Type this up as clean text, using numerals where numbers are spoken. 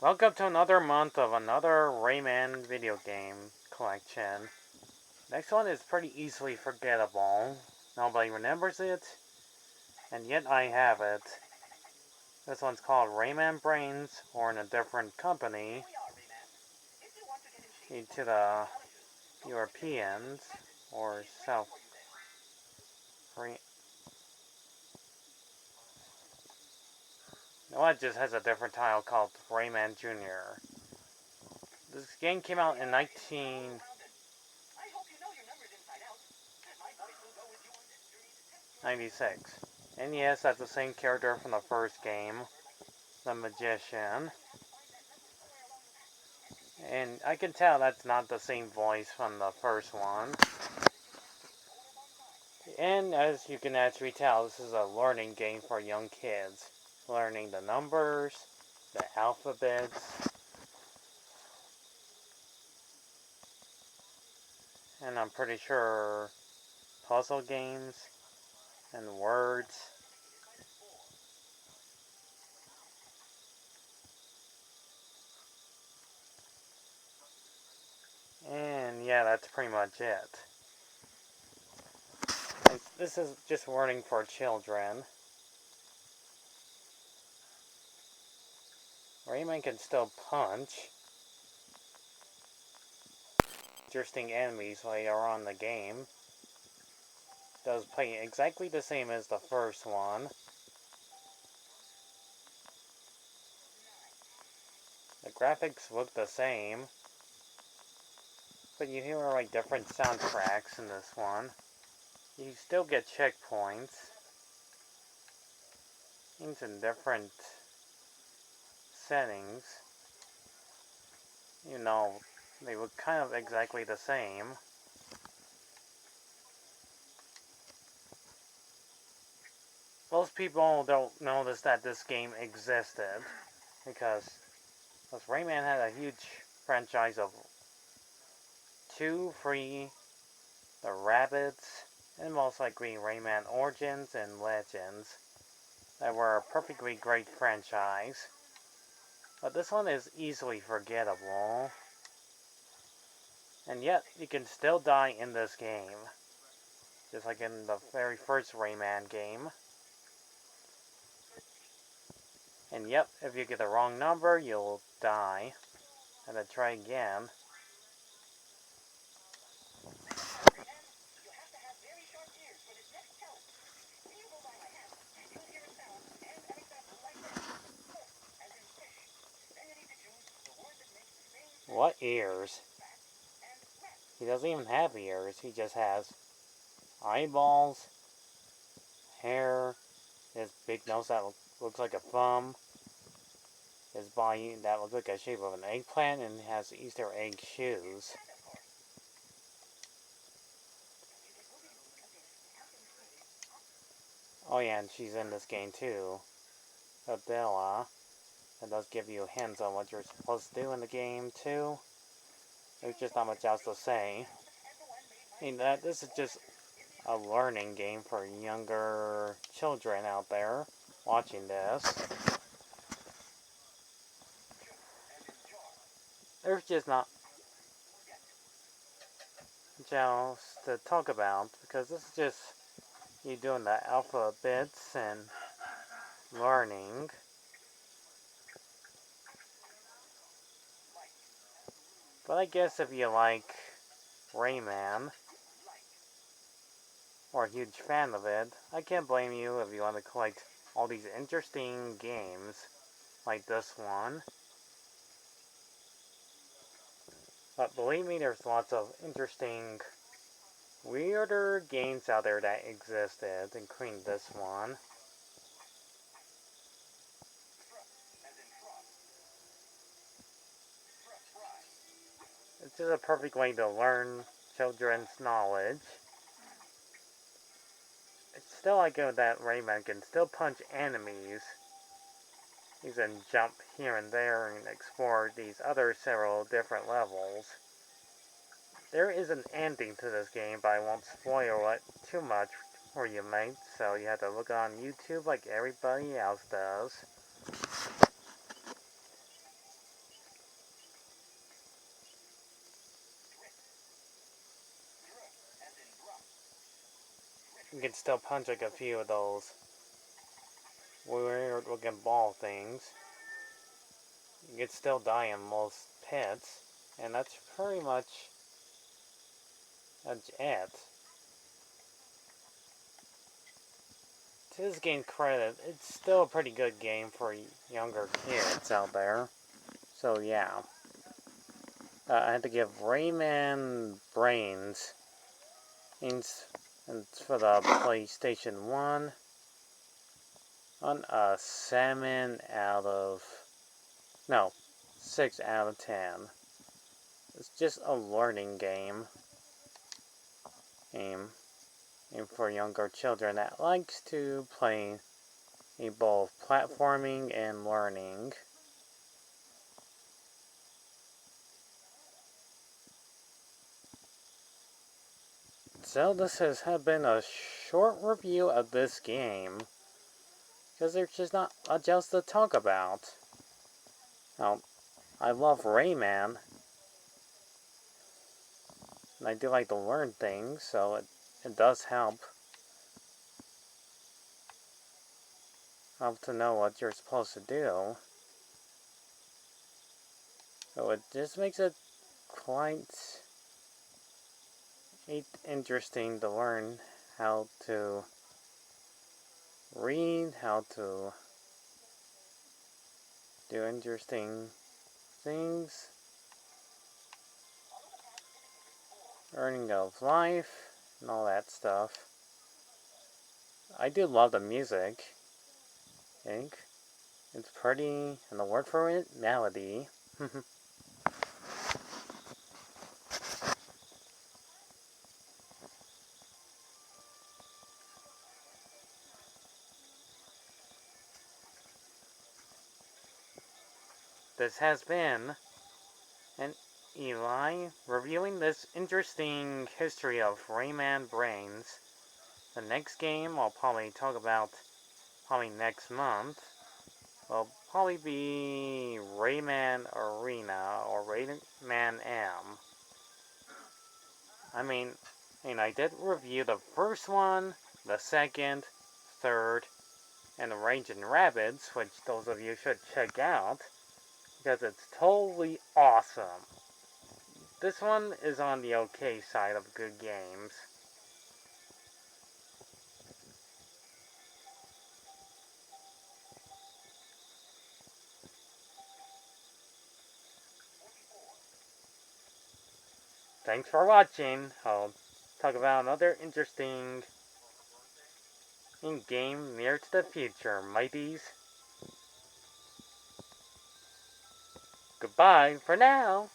Welcome to another month of another Rayman video game collection. Next one is pretty easily forgettable. Nobody remembers it, and yet I have it. This one's called Rayman Brains, or in a different company, to the Europeans, or South Korean. No, it just has a different title called Rayman Jr. This game came out in 1996. And yes, that's the same character from the first game, the Magician. And I can tell that's not the same voice from the first one. And as you can actually tell, this is a learning game for young kids. Learning the numbers, the alphabets, and I'm pretty sure puzzle games and words. And yeah, that's pretty much it. This is just learning for children. Rayman can still punch. Interesting enemies later on in the game. Does play exactly the same as the first one. The graphics look the same, but you hear like different soundtracks in this one. You still get checkpoints. Things in different settings. You know, they look kind of exactly the same. Most people don't notice that this game existed because Rayman had a huge franchise of 2, 3, the Rabbits, and most likely Rayman Origins and Legends that were a perfectly great franchise. But this one is easily forgettable. And yet, you can still die in this game. Just like in the very first Rayman game. And yep, if you get the wrong number, you'll die. And then try again. What ears? He doesn't even have ears. He just has eyeballs, hair, his big nose that looks like a thumb, his body that looks like the shape of an eggplant, and has Easter egg shoes. Oh yeah, and she's in this game too. Adela. That does give you hints on what you're supposed to do in the game too. There's just not much else to say. I mean, this is just a learning game for younger children out there watching this. There's just not much else to talk about because this is just you doing the alphabets and learning. But I guess if you like Rayman, or a huge fan of it, I can't blame you if you want to collect all these interesting games like this one. But believe me, there's lots of interesting, weirder games out there that existed, including this one. It's just a perfect way to learn children's knowledge. It's still like that Rayman can still punch enemies. You can jump here and there and explore these other several different levels. There is an ending to this game, but I won't spoil it too much for you, mate, so you have to look on YouTube like everybody else does. you can still punch like a few of those weird looking ball things. You can still die in most pits, and that's pretty much it. To this game credit, it's still a pretty good game for younger kids out there. So yeah. I had to give Rayman Brains and for the PlayStation 1 on a 7 out of... No, 6 out of 10. It's just a learning game. Game for younger children that likes to play both platforming and learning. So this has been a short review of this game, because there's just not much else to talk about. Now, I love Rayman, and I do like to learn things, so it does help to know what you're supposed to do. So it just makes it quite interesting to learn how to read, how to do interesting things, earning of life, and all that stuff. I do love the music. I think it's pretty, and the word for it, melody. This has been an Eli reviewing this interesting history of Rayman Brains. The next game I'll probably talk about next month will probably be Rayman Arena or Rayman M. I mean, I did review the first one, the second, third, and the Raging Rabbids, which those of you should check out, because it's totally awesome. This one is on the okay side of good games. Thanks for watching. I'll talk about another interesting game near to the future, mateys. Goodbye for now.